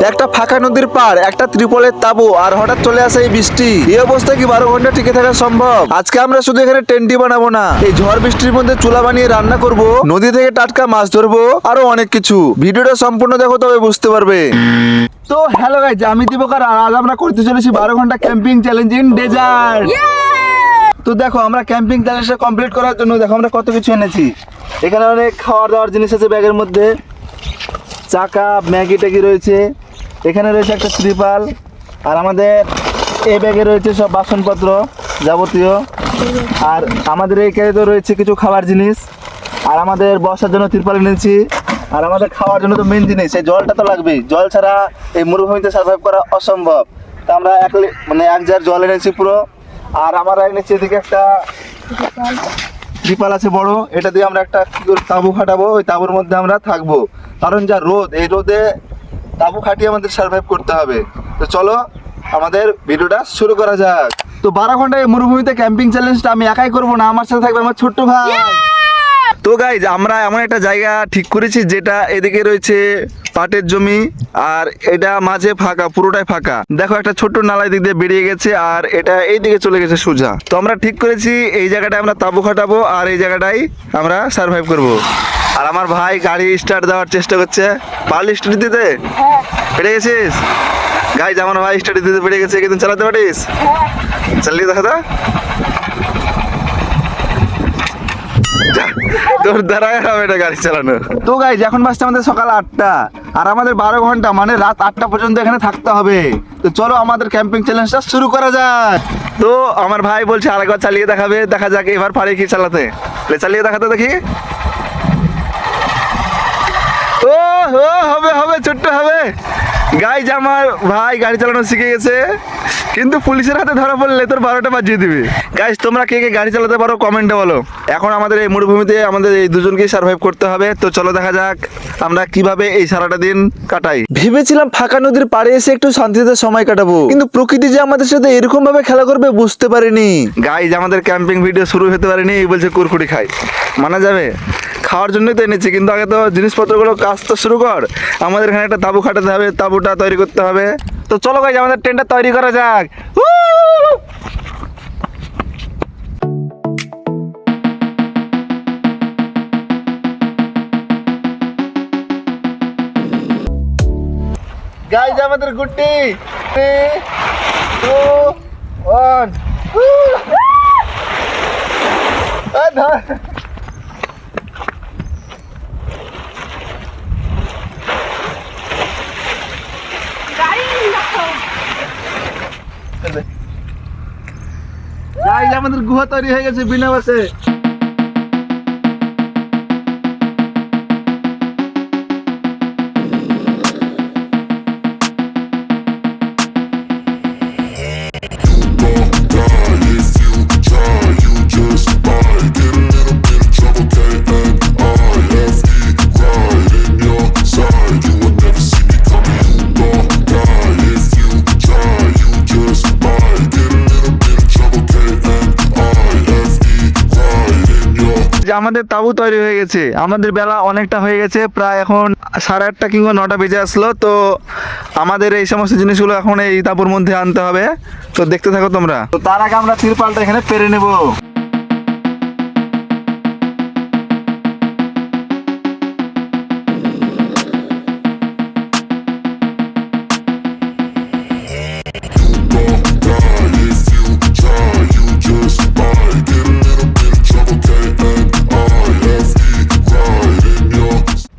একটা ফাঁকা নদীর পাড়, একটা ত্রিপলের তাবু, আর হঠাৎ চলে আসে এই বৃষ্টি। এই অবস্থায় কি 12 ঘন্টা টিকে থাকা সম্ভব? আজকে আমরা শুধু এখানে টেন্টি বানাবো না, এই ঝড় বৃষ্টির মধ্যে চুলা বানিয়ে রান্না করব, নদী থেকে টাটকা মাছ ধরবো, আরো অনেক কিছু। ভিডিওটা সম্পূর্ণ দেখো তবে বুঝতে পারবে। তো হ্যালো গাইজ, আমি দীপকার, আর আজ আমরা করতে চলেছি 12 ঘন্টা ক্যাম্পিং চ্যালেঞ্জ ইন ডেজার্ট। তো দেখো, আমরা ক্যাম্পিং চ্যালেঞ্জটা কমপ্লিট করার জন্য দেখো আমরা কত কিছু এনেছি। এখানে অনেক খাওয়ার দাওয়ার জিনিস আছে ব্যাগের মধ্যে, চাকা, ম্যাগি ট্যাগি রয়েছে, এখানে রয়েছে একটা ত্রিপাল, আর আমাদের এই ব্যাগে রয়েছে সব বাসনপত্র যাবতীয়, আর আমাদের এই ক্যারিতে রয়েছে কিছু খাবার জিনিস, আর আমাদের বসার জন্য ত্রিপাল এনেছি, আর আমাদের খাওয়ার জন্য তো মেন জিনিস এই জলটা তো লাগবেই। জল ছাড়া এই মরুভূমিতে সার্ভাইভ করা অসম্ভব। তা আমরা এক জার জল এনেছি পুরো, আর আমরা এনেছি এদিকে একটা ত্রিপাল আছে বড়, এটা দিয়ে আমরা একটা তাঁবু খাটাবো, ওই তাঁবুর মধ্যে আমরা থাকবো, কারণ যা রোদ, এই রোদে তাঁবু খাটিয়ে আমাদের সার্ভাইভ করতে হবে। তো চলো আমাদের ভিডিওটা শুরু করা যাক। তো 12 ঘন্টা এই মরুভূমিতে ক্যাম্পিং চ্যালেঞ্জটা আমি একাই করবো না, আমার সাথে থাকবে আমার ছোট্ট ভাই। তো গাইজ, আমরা এমন একটা জায়গা ঠিক করেছি যেটা এদিকে রয়েছে পাটের জমি, আর এটা মাঝে ফাঁকা, পুরোটাই ফাঁকা। দেখো একটা ছোট্ট নালা দিক দিয়ে বেরিয়ে গেছে, আর এটা এই দিকে চলে গেছে সোজা। তো আমরা ঠিক করেছি এই জায়গাটায় আমরা তাঁবু খাটাবো, আর এই জায়গাটাই আমরা সার্ভাইভ করব। আর আমার ভাই গাড়ি স্টার্ট দেওয়ার চেষ্টা করছে। পারলি স্টার্ট দিতে? পেরে গেছিস? গাইজ, আমার ভাই স্টার্ট দিতে পেরে গেছে, কিন্তু চালাতে পারিস? চালিয়ে দেখা তো। তোর দ্বারাই হবে এটা গাড়ি চালানো। তো গাইজ, এখন বাজছে আমাদের সকাল 8টা, আর আমাদের 12 ঘন্টা মানে রাত 8টা পর্যন্ত এখানে থাকতে হবে। তো চলো আমাদের ক্যাম্পিং চ্যালেঞ্জটা শুরু করা যাক। তো আমার ভাই বলছে আরেকবার চালিয়ে দেখাবে, দেখা যাক এবার পারে কি চালাতে। চালিয়ে দেখাতে দেখি। ও হবে হবে, ছোট্ট হবে। গাইজ, আমার ভাই গাড়ি চালানো শিখে গেছে, কিন্তু পুলিশের হাতে ধরা পড়লে তোর 12টা বাজিয়ে দিবে। গাইজ, তোমরা কে কে গাড়ি চালাতে পারো কমেন্টে বলো। এখন আমাদের এই মরুভূমিতে আমাদের এই দুজনকেই সার্ভাইভ করতে হবে। তো চলো দেখা যাক আমরা কিভাবে এই সারাটা দিন কাটাই। ভেবেছিলাম ফাঁকা নদীর পাড়ে এসে একটু শান্তিতে সময় কাটাবো, কিন্তু প্রকৃতি যে আমাদের সাথে এরকম ভাবে খেলা করবে বুঝতে পারিনি। গাইজ, আমাদের ক্যাম্পিং ভিডিও শুরু হতে পারেনি, এই বলছে কুরকুরি খাই, মানা যাবে? খাওয়ার জন্যই তো এনেছি, কিন্তু আগে তো জিনিসপত্রগুলো কাজ তো শুরু কর। আমাদের এখানে একটা তাঁবু খাটাতে হবে, তাঁবুটা তৈরি করতে হবে। তো চলো গাইজ, আমাদের টেন্টটা তৈরি করা যাক। গাইজ, আমাদের গুড্ডি 3, 2, 1। গাইজ, আমাদের গুহা তৈরি হয়ে গেছে বিনা বাসে। আমাদের তাঁবু তৈরি হয়ে গেছে, আমাদের বেলা অনেকটা হয়ে গেছে, প্রায় এখন 8:30 কিংবা 9টা বেজে আসলো। তো আমাদের এই সমস্ত জিনিসগুলো এখন এই তাঁবুর মধ্যে আনতে হবে। তো দেখতে থাকো তোমরা। তো তার আগে আমরা তিরপালটা এখানে পেরে নেব।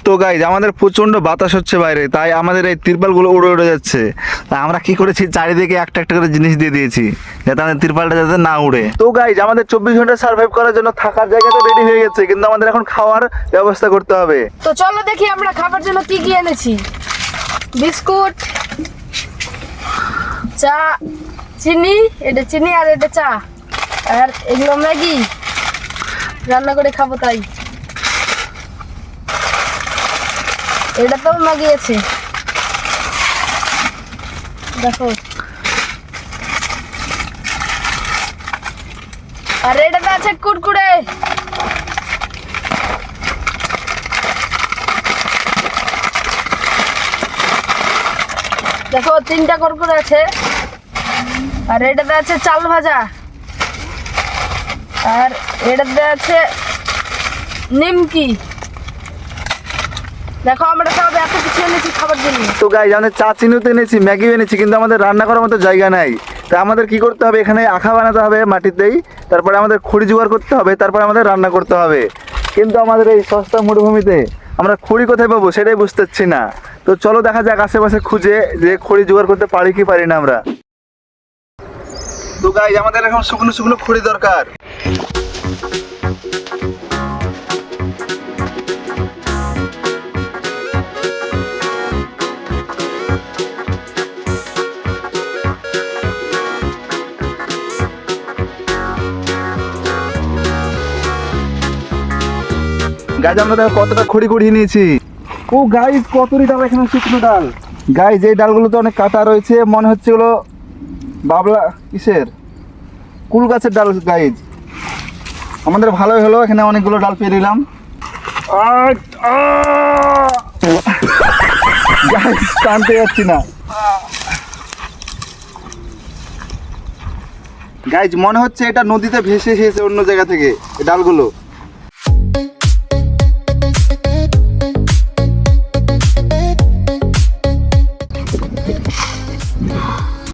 তো গাইজ, আমাদের প্রচন্ড বাতাস হচ্ছে বাইরে, তাই আমাদের এই তিরপালগুলো উড়ে উড়ে যাচ্ছে। তাই আমরা কি করেছি, চারিদিকে একটা একটা করে জিনিস দিয়ে দিয়েছি, যাতে আমাদের তিরপালটা যাতে না উড়ে। তো গাইজ, আমাদের 24 ঘন্টা সার্ভাইভ করার জন্য থাকার জায়গা তো রেডি হয়ে গেছে, কিন্তু আমাদের এখন খাওয়ার ব্যবস্থা করতে হবে। তো চলো দেখি আমরা খাবার জন্য কি কি এনেছি। বিস্কুট, চা, চিনি, এটা চিনি আর এটা চা, আর এগুলো ম্যাগি, রান্না করে খাবো তাই। এটা তো ম্যাগি আছে, দেখো। আর এটাতে আছে কুরকুরে। দেখো 3টা কুরকুরে আছে, আর এটাতে আছে চাল ভাজা, আর এটাতে আছে নিমকি। দেখো আমরা সব এত কিছু এনেছি খাবার জন্য। তো গাইজ আমাদের চা চিনিও তো এনেছি, ম্যাগিও এনেছি, কিন্তু আমাদের রান্না করার মতো জায়গা নাই। তা আমাদের কি করতে হবে, এখানে আখা বানাতে হবে মাটিতেই, তারপরে আমাদের খড়ি জোগাড় করতে হবে, তারপরে আমাদের রান্না করতে হবে। কিন্তু আমাদের এই সস্তা মরুভূমিতে আমরা খড়ি কোথায় পাবো সেটাই বুঝতে পারছি না। তো চলো দেখা যাক আশেপাশে খুঁজে যে খড়ি জোগাড় করতে পারি কি পারি না আমরা। তো গাইজ আমাদের এখন শুকনো শুকনো খড়ি দরকার। গাইজ আমরা দেখো কতটা খড়ি কুড়িয়ে নিয়েছি। ও গাইজ কতরি ডাল এখানে, শুকনো ডাল। গাইজ এই ডালগুলো তো অনেক কাটা রয়েছে, মনে হচ্ছে এগুলো বাবলা কিসের কুল গাছের ডাল। গাইজ আমাদের ভালোই হলো, এখানে অনেকগুলো ডাল পেয়ে নিলাম। গাইজ টানতে যাচ্ছি না। গাইজ মনে হচ্ছে এটা নদীতে ভেসে এসেছে অন্য জায়গা থেকে এই ডালগুলো।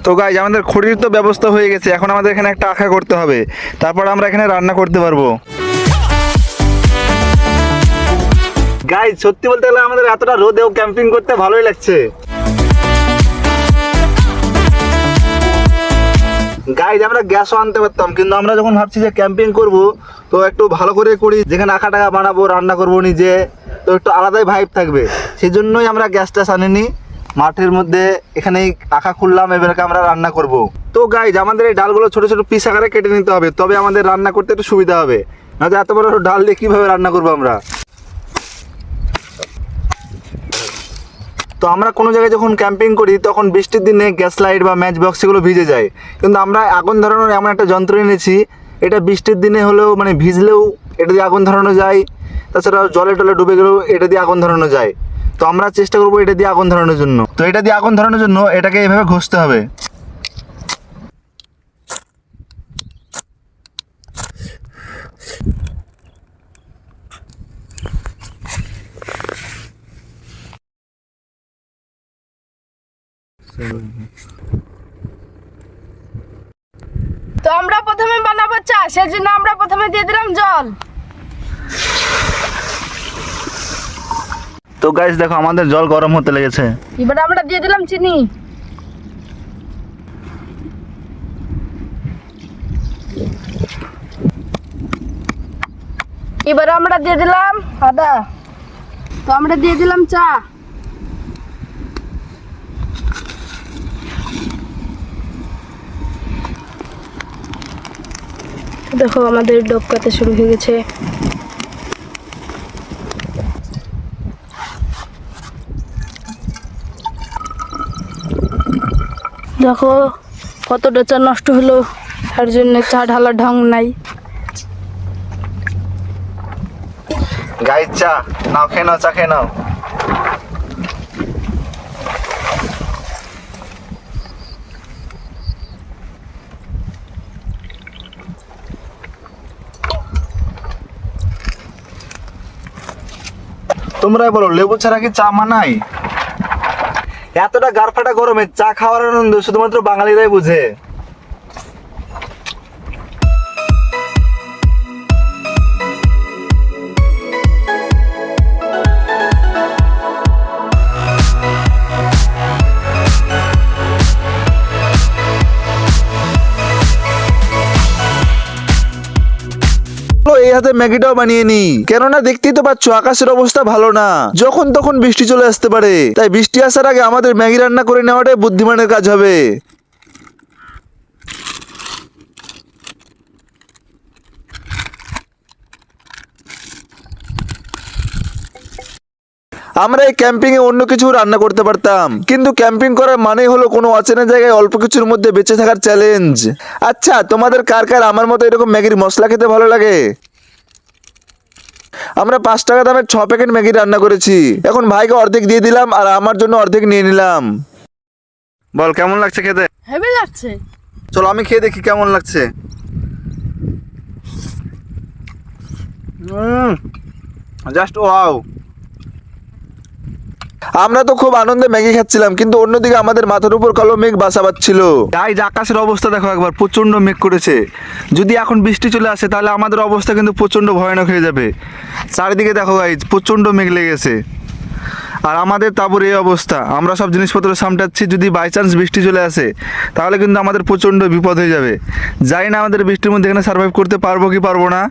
তো গাইজ আমাদের খড়ির তো ব্যবস্থা হয়ে গেছে, এখন আমাদের এখানে একটা আখা করতে হবে, তারপর আমরা এখানে রান্না করতে পারবো। গাইজ সত্যি বলতে গেলে আমাদের এতটা রোদেও ক্যাম্পিং করতে ভালোই লাগছে। গাইজ আমরা গ্যাসও আনতে পারতাম, কিন্তু আমরা যখন ভাবছি যে ক্যাম্পিং করব তো একটু ভালো করে করি, যেখানে আখা টাকা বানাবো, রান্না করবো নিজে, তো একটু আলাদাই ভাইব থাকবে। সেই জন্যই আমরা গ্যাস ট্যাস আনিনি, মাঠের মধ্যে এখানেই আখা খুললাম, এবারে আমরা রান্না করব। তো গাইজ আমাদের এই ডালগুলো ছোট ছোট পিস আকারে কেটে নিতে হবে, তবে আমাদের রান্না করতে একটু সুবিধা হবে, নয়তো এত বড় ডাল দিয়ে কীভাবে রান্না করবো আমরা। তো আমরা কোনো জায়গায় যখন ক্যাম্পিং করি তখন বৃষ্টির দিনে গ্যাস লাইট বা ম্যাচ বক্স এগুলো ভিজে যায়, কিন্তু আমরা আগুন ধরানোর এমন একটা যন্ত্র এনেছি, এটা বৃষ্টির দিনে হলেও মানে ভিজলেও এটা দিয়ে আগুন ধরানো যায়, তাছাড়াও জলে টলে ডুবে গেলেও এটা দিয়ে আগুন ধরানো যায়। তো আমরা চেষ্টা করবো এটা দিয়ে আগুন ধরানোর জন্য। তো এটা দিয়ে আগুন ধরানোর জন্য এটাকে এইভাবে ঘষতে হবে। তো আমরা প্রথমে বানাবো চা, সেজন্য আমরা প্রথমে দিয়ে দিলাম জল। তো গাইস দেখো আমাদের জল গরম হতে লেগেছে, এবার আমরা দিয়ে দিলাম চিনি। এবার আমরা দিয়ে দিলাম আদা। তো আমরা দিয়ে দিলাম চা। দেখো আমাদের ডবকাতে শুরু হয়ে গেছে। দেখো কতটা চা নষ্ট হলো, তার জন্য চা ঢালার ঢং নাই। গাইস চা নাও, খেয়ে নাও, চা খেয়ে নাও। তোমরাই বলো লেবু ছাড়া কি চা মানাই? এতটা গারফাটা গরমে চা খাওয়ার আনন্দ শুধুমাত্র বাঙালিরাই বুঝে। এই হাতে ম্যাগিটাও বানিয়ে নি, কেননা দেখতেই তো পাচ্ছ আকাশের অবস্থা ভালো না, যখন তখন বৃষ্টি চলে আসতে পারে। তাই বৃষ্টি আসার আগে আমাদের ম্যাগি রান্না করে নেওয়াটাই বুদ্ধিমানের কাজ হবে। আমরা এই ক্যাম্পিং এ অন্য কিছু রান্না করতে পারতাম, কিন্তু ক্যাম্পিং করার মানে হলো কোনো অচেনা জায়গায় অল্প কিছুর মধ্যে বেঁচে থাকার চ্যালেঞ্জ। আচ্ছা তোমাদের কার কার আমার মতো এরকম ম্যাগির মশলা খেতে ভালো লাগে? আমরা 5 টাকা দামের 6 প্যাকেট ম্যাগি রান্না করেছি, এখন ভাইকে অর্ধেক দিয়ে দিলাম আর আমার জন্য অর্ধেক নিয়ে নিলাম। বল কেমন লাগছে খেতে? হেভি লাগছে। চলো আমি খেয়ে দেখি কেমন লাগছে। Just wow. আমরা তো খুব আনন্দে ম্যাগি খাচ্ছিলাম, কিন্তু অন্যদিকে আমাদের মাথার উপর কালো মেঘ বাসা বাঁধছিল। গাইজ আকাশের অবস্থা দেখো একবার, প্রচন্ড মেঘ করেছে। যদি এখন বৃষ্টি চলে আসে তাহলে আমাদের অবস্থা কিন্তু প্রচন্ড ভয়ানক হয়ে যাবে। চারিদিকে দেখো গাইজ, প্রচন্ড মেঘ লেগেছে। আর আমাদের তারপর এই অবস্থা, আমরা সব জিনিসপত্র সামটাচ্ছি, যদি বাই চান্স বৃষ্টি চলে আসে তাহলে কিন্তু আমাদের প্রচণ্ড বিপদ হয়ে যাবে। জানি না আমাদের বৃষ্টির মধ্যে এখানে সার্ভাইভ করতে পারবো কি পারবো না।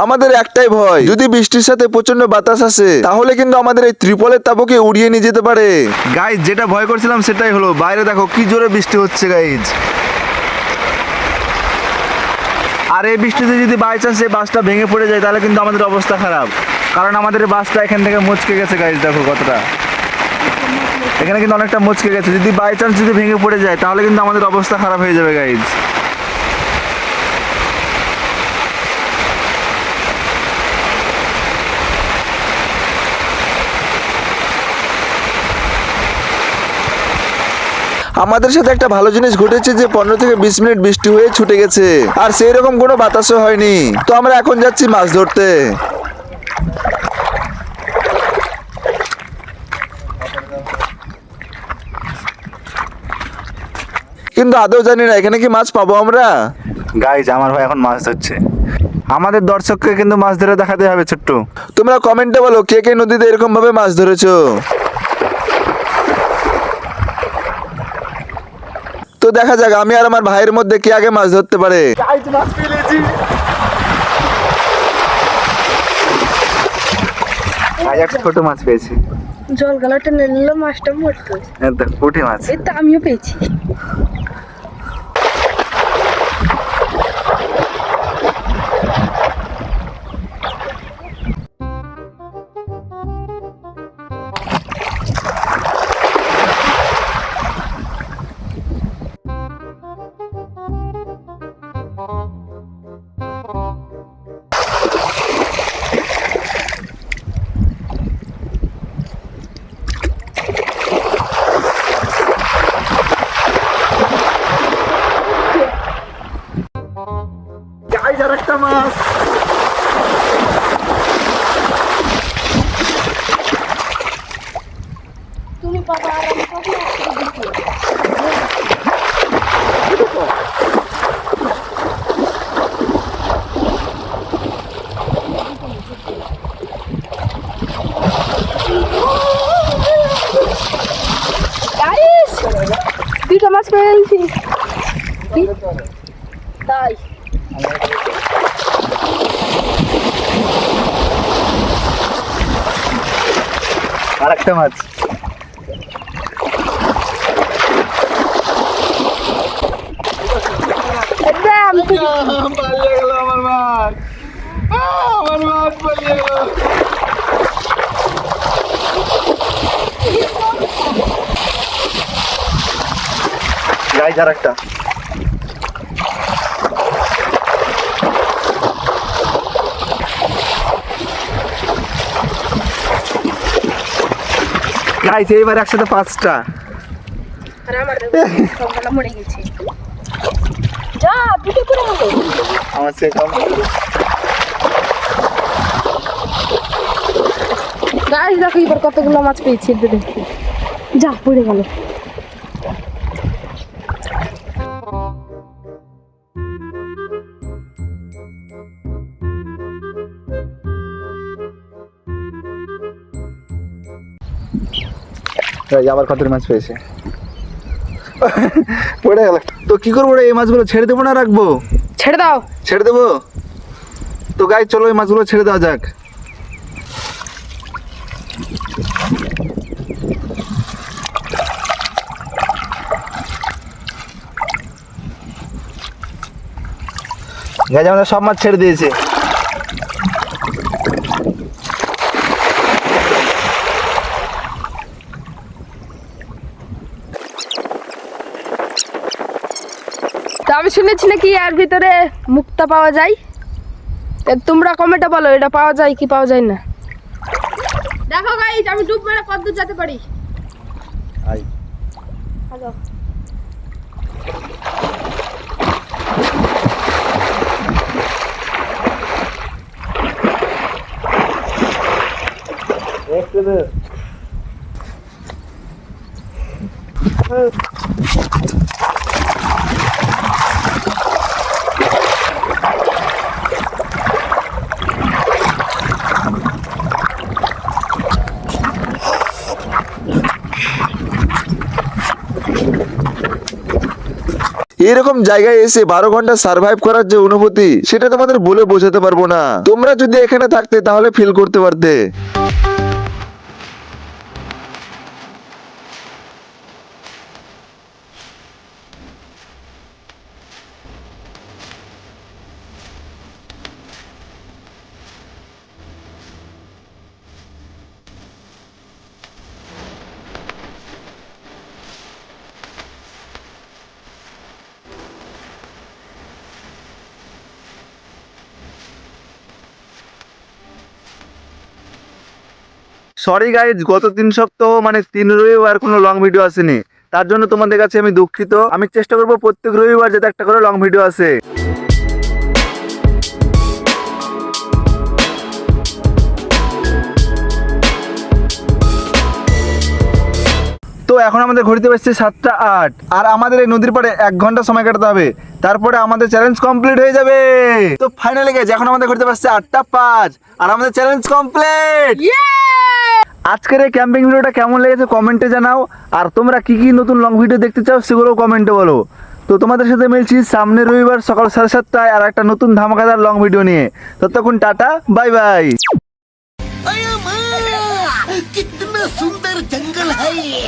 আমাদের একটাই ভয়, যদি বৃষ্টির সাথে প্রচন্ড বাতাস আসে তাহলে কিন্তু আমাদের এই ত্রিপলের তাবুকে উড়িয়ে নিয়ে যেতে পারে। গাইজ যেটা ভয় করছিলাম সেটাই হলো, বাইরে দেখো কি জোরে বৃষ্টি হচ্ছে গাইজ। আর এই বৃষ্টিতে যদি বাই চান্স এই বাসটা ভেঙে পড়ে যায় তাহলে কিন্তু আমাদের অবস্থা খারাপ, কারণ আমাদের বাসটা এখান থেকে মুচকে গেছে গাইজ। দেখো কতটা, এখানে কিন্তু অনেকটা মুচকে গেছে। যদি বাই চান্স যদি ভেঙে পড়ে যায় তাহলে কিন্তু আমাদের অবস্থা খারাপ হয়ে যাবে গাইজ। আমাদের সাথে একটা ভালো জিনিস ঘটেছে যে 15 থেকে 20 মিনিট বৃষ্টি হয়ে ছুটে গেছে, আর সেই রকম কোনো বাতাসও হয়নি। তো আমরা এখন যাচ্ছি মাছ ধরতে। কিন্তু আদৌ জানি না এখানে কি মাছ পাবো আমরা। গাইজ আমার ভাই এখন মাছ ধরছে, আমাদের দর্শককে কিন্তু মাছ ধরে দেখাতে হবে ছোট্ট। তোমরা কমেন্টে বলো কে কে নদীতে এরকম ভাবে মাছ ধরেছো। তো দেখা যাক আমি আর আমার ভাইয়ের মধ্যে কে আগে মাছ ধরতে পারে। মাছ পেয়েছি, ছোট মাছ পেয়েছি। জল গালাটা নিল, মাছটা মরতো। পুঁটি মাছ, এই তো আমিও পেয়েছি। গাইজ আর একটা মাছ। তুমি বাবা আর আমি কত গাইস, দুটো মাছ পেয়েছি। তাই আর একটা মাছ। পালিয়ে গেল আমার মাছ, আমার মাছ পালিয়ে গেল। গাইজ আর একটা। গাইজ এইবার একসাথে 5টা। আর আমার সবগুলো মরে গেছে। যা পিঠে করে হবে আমার সে কম। গাইস দেখো এবার কতগুলো মাছ পেয়েছি, দেখি। যা পড়ে গেল। আবার কত মাছ পেয়েছে, পড়ে গেল। তো কি করবো রে, এই মাছগুলো ছেড়ে দেবো না রাখবো? ছেড়ে দাও। ছেড়ে দেবো। তো গাইস চলো এই মাছগুলো ছেড়ে দেওয়া যাক। গাইস আমরা সব মাছ ছেড়ে দিয়েছি। তো আমি শুনেছি নাকি এর ভিতরে মুক্তা পাওয়া যায়। তোমরা কমেন্টে বলো এটা পাওয়া যায় কি পাওয়া যায় না। দেখো গাইস আমি ডুব মেরে কত দূর যেতে পারি। আই হ্যালো এরকম জায়গায় এসে 12 ঘন্টা সার্ভাইভ করার যে অনুভূতি সেটা তোমাদের বলে বোঝাতে পারবো না। তোমরা যদি এখানে থাকতে তাহলে ফিল করতে পারতে। সরি গাইজ, গত 3 সপ্তাহ মানে 3 রবিবার কোনো লং ভিডিও আসেনি, তার জন্য তোমাদের কাছে আমি দুঃখিত। আমি চেষ্টা করবো প্রত্যেক রবিবার যাতে একটা করে লং ভিডিও আসে। তো এখন আমাদের ঘড়িতে বাজছে 7টা 8, আর আমাদের এই নদীর পাড়ে 1 ঘন্টা সময় কাটাতে হবে, তারপরে আমাদের চ্যালেঞ্জ কমপ্লিট হয়ে যাবে। তো ফাইনালি গেছে, এখন আমাদের ঘড়িতে বাজছে 8টা 5 আর আমাদের চ্যালেঞ্জ কমপ্লিট। আজকের এই ক্যাম্পিং ভিডিওটা কেমন লেগেছে কমেন্টে জানাও, আর তোমরা কি কি নতুন লং ভিডিও দেখতে চাও সেগুলো কমেন্টে বলো। তো তোমাদের সাথে মিলছি সামনের রবিবার সকাল 7:30টায় আর একটা নতুন ধামাকাদার লং ভিডিও নিয়ে। ততক্ষণ টাটা, বাই বাই। अरे माँ, कितना सुंदर जंगल है ये।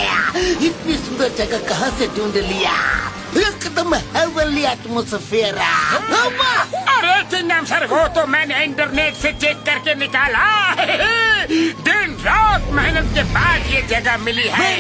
इतनी सुंदर जगह कहाँ से ढूंढ लिया। एकदम हेवनली एटमॉस्फेयर। अरे चिंगम सर, वो तो मैंने इंटरनेट से चेक करके निकाला। दिन रात मेहनत के बाद ये जगह मिली है।